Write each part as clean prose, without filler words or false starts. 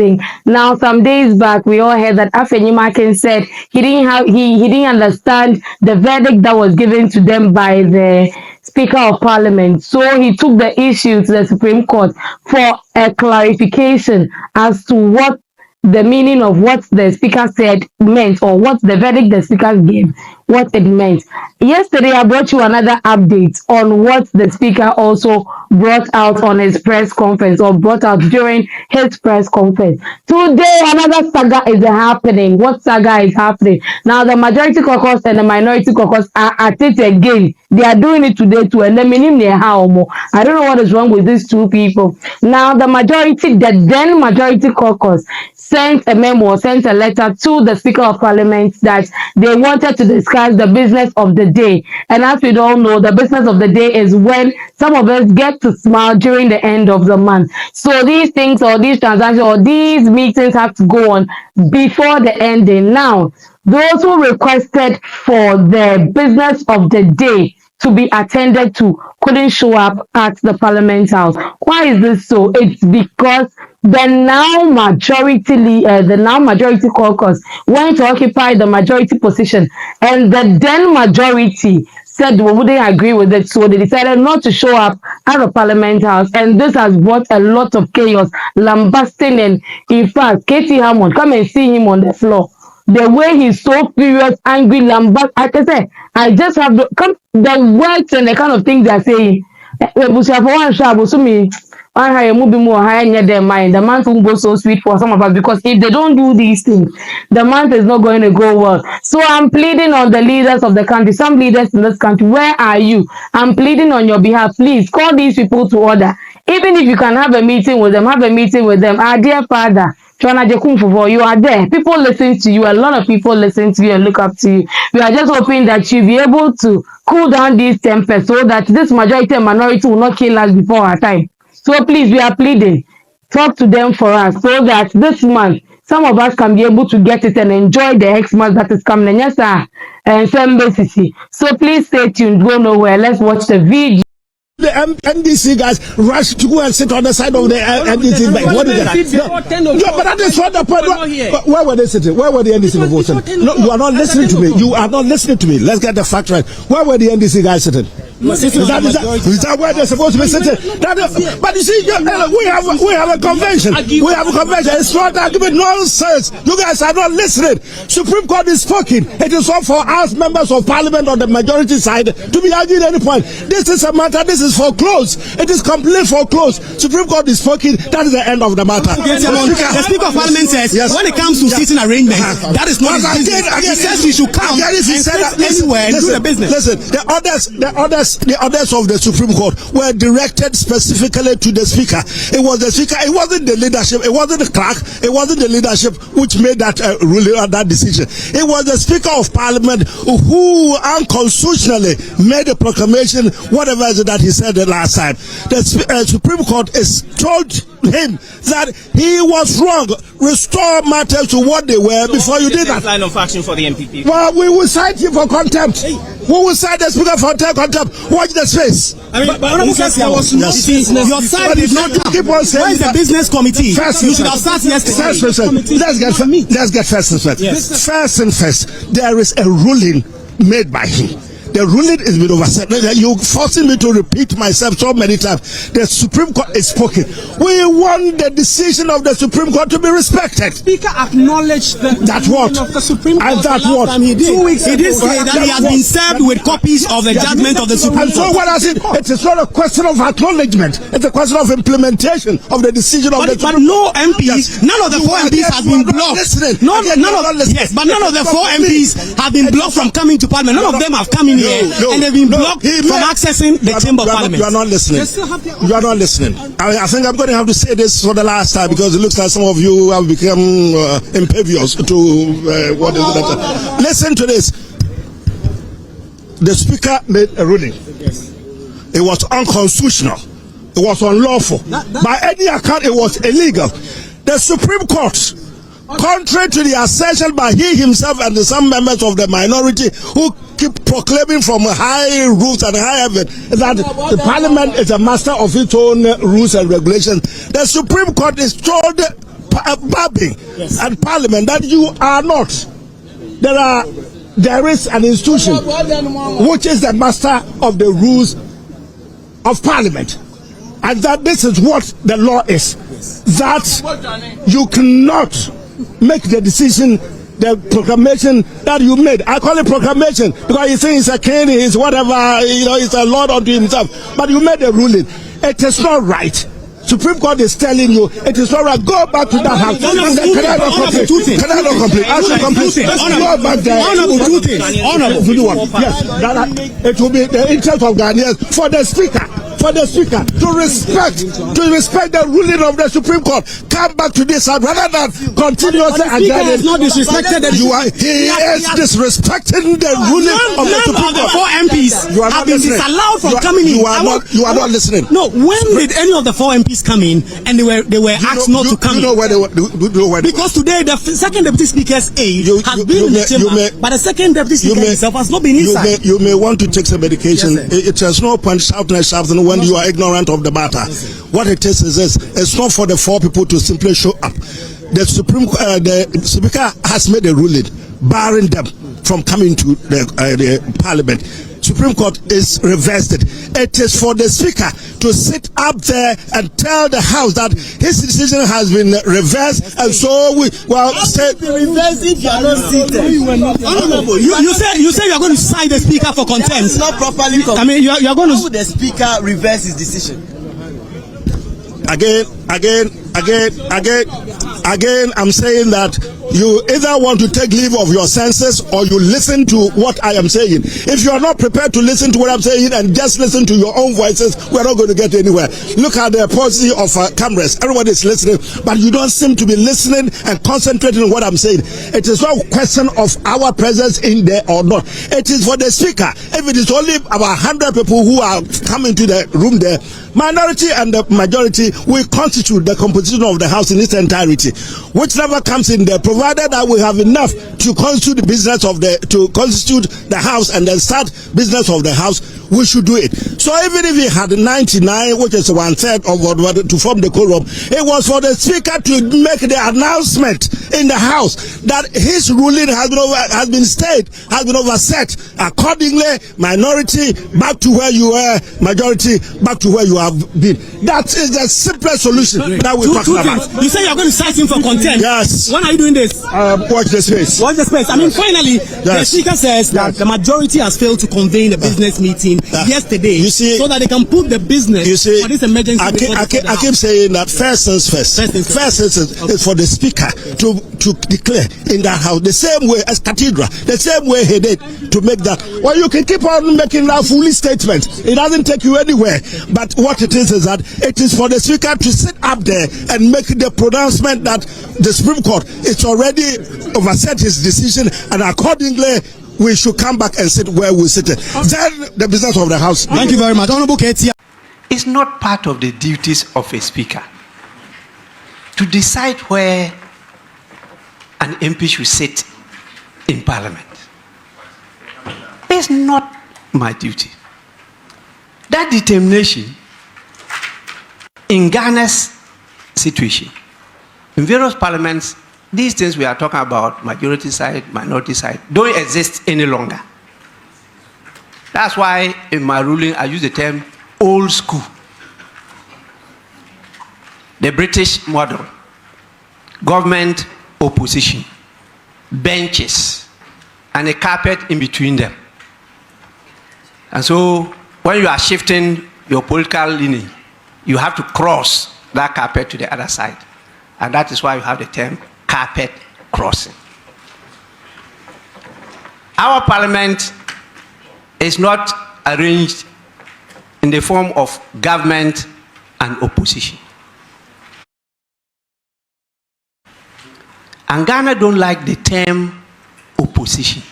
thing. Now, some days back, we all heard that Afenimakin said he didn't understand the verdict that was given to them by the Speaker of Parliament. So he took the issue to the Supreme Court for a clarification as to what the meaning of what the speaker said meant, or what the verdict the speaker gave, what it meant. Yesterday, I brought you another update on what the speaker also brought out on his press conference, or brought out during his press conference. Today, another saga is happening. What saga is happening? Now, the majority caucus and the minority caucus are at it again. They are doing it today too, and I don't know what is wrong with these two people. Now, the then majority caucus sent a memo, sent a letter to the Speaker of Parliament that they wanted to discuss the business of the day. And as we all know, the business of the day is when some of us get to smile during the end of the month. So these things, or these transactions, or these meetings have to go on before the ending. Now, those who requested for the business of the day to be attended to couldn't show up at the Parliament House. Why is this so? It's because the now majority caucus went to occupy the majority position, and the then majority said we wouldn't agree with it, so they decided not to show up at the Parliament House, and this has brought a lot of chaos, lambasting, and in fact, Hammond, come and see him on the floor. The way he's so furious, angry, lambast. Like I said, I just have the words and the kind of things they're saying. The month will go so sweet for some of us, because if they don't do these things, the month is not going to go well. So I'm pleading on the leaders of the country, some leaders in this country. Where are you? I'm pleading on your behalf. Please call these people to order. Even if you can have a meeting with them, have a meeting with them. Our dear father, you are there. People listen to you. A lot of people listen to you and look up to you. We are just hoping that you'll be able to cool down these tempers so that this majority and minority will not kill us before our time. So please, we are pleading. Talk to them for us so that this month, some of us can be able to get it and enjoy the Xmas that is coming. Yes, sir. And so please stay tuned. Go nowhere. Let's watch the video. The NDC guys rush to go and sit on the side of the NDC bank. What is that? No, but that is what the point. Where were they sitting? Where were the NDC voting? No, you are not listening to me. You are not listening to me. Let's get the fact right. Where were the NDC guys sitting? Is that where they're supposed to be sitting? But you see, we have a convention. We have a convention. It's not argument, nonsense. You guys are not listening. Supreme Court is speaking. It is not for us members of Parliament on the majority side to be arguing any point. This is a matter. This is foreclosed. It is completely foreclosed. Supreme Court is speaking. That is the end of the matter. The Speaker of Parliament says when it comes to seating arrangements, that is not his business. He says we should come and sit anywhere and do the business. Listen, the orders of the Supreme Court were directed specifically to the Speaker. It was the Speaker. It wasn't the leadership. It wasn't the clerk. It wasn't the leadership which made that ruling or that decision. It was the Speaker of Parliament who unconstitutionally made a proclamation, whatever it is that he said the last time. The Supreme Court is told him that he was wrong. Restore matters to what they were before you did that. Line of action for the MPP. Well, we will cite him for contempt. We will cite the Speaker for contempt. Watch the space. I mean, but your side did not come. Keep on saying. Where is the business committee? You should have started yesterday. Let's get first and first. Yes. First and first, there is a ruling made by him. The ruling is been overset. You're forcing me to repeat myself so many times. The Supreme Court is spoken. We want the decision of the Supreme Court to be respected. Speaker acknowledged that what of the Supreme Court. And that what he did. 2 weeks he did say that he has been served with copies of the judgment of the Supreme Court. And so what I said, it is not a question of acknowledgement. It's a question of implementation of the decision of the Supreme Court. But no MPs, none of the 4 MPs have been blocked. None of the 4 MPs have been blocked from coming to Parliament. None of them have come in. And they've been blocked from accessing the Chamber of Parliament. You are not listening. You are not listening. I think I'm going to have to say this for the last time, because it looks like some of you have become impervious to what is it. Listen to this. The Speaker made a ruling. It was unconstitutional. It was unlawful. By any account, it was illegal. The Supreme Court, contrary to the assertion by he himself and some members of the minority who keep proclaiming from high roofs and high heaven that the Parliament is a master of its own rules and regulations, the Supreme Court is told babbling at Parliament that you are not. There is an institution which is the master of the rules of Parliament, and that this is what the law is. That you cannot make the decision, the proclamation that you made. I call it proclamation because you think he's a king, he's whatever, he's a lord unto himself. But you made a ruling. It is not right. Supreme Court is telling you it is not right. Go back to that house. Can I not complete? Can I not complete? I should complete. Go back there. Honorable to do what? Yes, it will be the interest of Ghanaians for the speaker. To respect the ruling of the Supreme Court. Come back to this house rather than continuously adjourning. He is disrespecting the ruling of the Supreme Court. The 4 MPs have been disallowed from coming in. You are not listening. No, when did any of the 4 MPs come in and they were asked not to come in? Because today the second deputy speaker's aide has been in the chamber, but the second deputy speaker himself has not been inside. You may want to take some medication. It has no point shouting when you are ignorant of the matter. What it is this: it's not for the 4 people to simply show up. The Speaker has made a ruling barring them from coming to the Parliament. Supreme Court is reversed it. It is for the Speaker to sit up there and tell the House that his decision has been reversed, and so we say reversed if you are not seated. You say you are going to cite the Speaker for contempt. Not properly. I mean, you are going to. The Speaker reverse his decision. Again, I'm saying that you either want to take leave of your senses or you listen to what I am saying. If you are not prepared to listen to what I'm saying and just listen to your own voices, we're not going to get anywhere. Look at the policy of cameras. Everybody is listening, but you don't seem to be listening and concentrating on what I'm saying. It is not a question of our presence in there or not. It is for the Speaker. If it is only about 100 people who are coming to the room there, minority and the majority will constitute the composition of the House in its entirety. Whichever comes in there, provided that we have enough to constitute the business of constitute the House and then start business of the House, we should do it. So even if he had 99, which is 1/3 of what to form the quorum, it was for the Speaker to make the announcement in the House that his ruling has been stayed, has been overset. Accordingly, minority back to where you were, majority back to where you have been. That is the simplest solution that we're talking about. You say you're going to cite him for contempt. Yes. When are you doing this? Watch the space. Watch the space. I mean, finally, the Speaker says that the majority has failed to convene the business meeting yesterday, so that they can put the business for this emergency. I keep saying that first things first is for the Speaker to declare in that House the same way as Cathedral, the same way he did to make that. Well, you can keep on making that foolish statement. It doesn't take you anywhere. But what it is that it is for the Speaker to sit up there and make the pronouncement that the Supreme Court is already overset his decision, and accordingly we should come back and sit where we sit. Then the business of the House. Thank you very much. Honorable Ketia. It's not part of the duties of a Speaker to decide where an MP should sit in Parliament. It's not my duty. That determination in Ghana's situation, in various parliaments, these things we are talking about, majority side, minority side, don't exist any longer. That's why in my ruling I use the term old school. The British model, government, opposition, benches, and a carpet in between them. And so when you are shifting your political lineage, you have to cross that carpet to the other side. And that is why you have the term carpet crossing. Our parliament is not arranged in the form of government and opposition. And Ghana don't like the term opposition.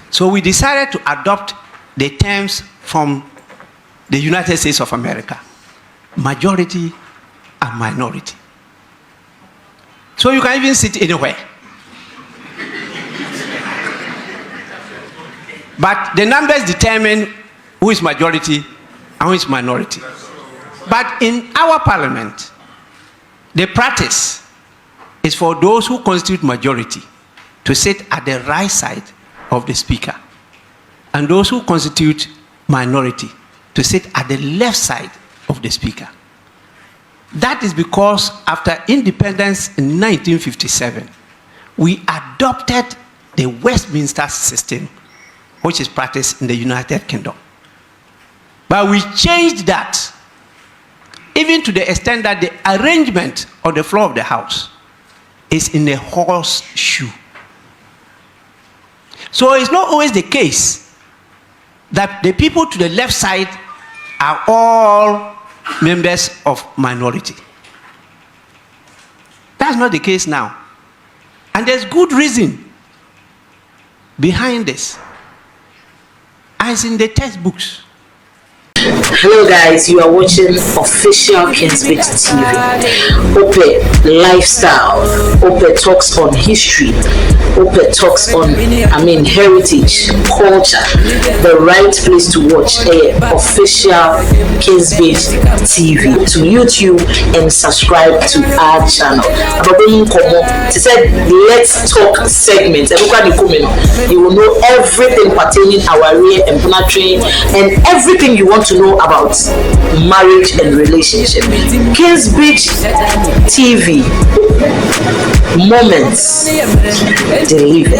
So we decided to adopt the terms from the United States of America, majority and minority. So you can even sit anywhere. But the numbers determine who is majority and who is minority. But in our parliament, The practice is for those who constitute majority to sit at the right side of the speaker, and those who constitute minority to sit at the left side of the speaker. That is because after independence in 1957, we adopted the Westminster system, which is practiced in the United Kingdom. But we changed that, even to the extent that the arrangement on the floor of the House is in a horseshoe. So it's not always the case that the people to the left side are all members of minority. That's not the case now. And there's good reason behind this. As in the textbooks. Hello guys, you are watching official Kingsbridge TV. Ope lifestyle. Ope talks on history. Ope talks on, heritage, culture. The right place to watch official Kingsbridge TV. To YouTube and subscribe to our channel. She said, let's talk segment. You will know everything pertaining our rear and planetary and everything you want to know about marriage and relationship. Kingsbridge TV. Moments delivered.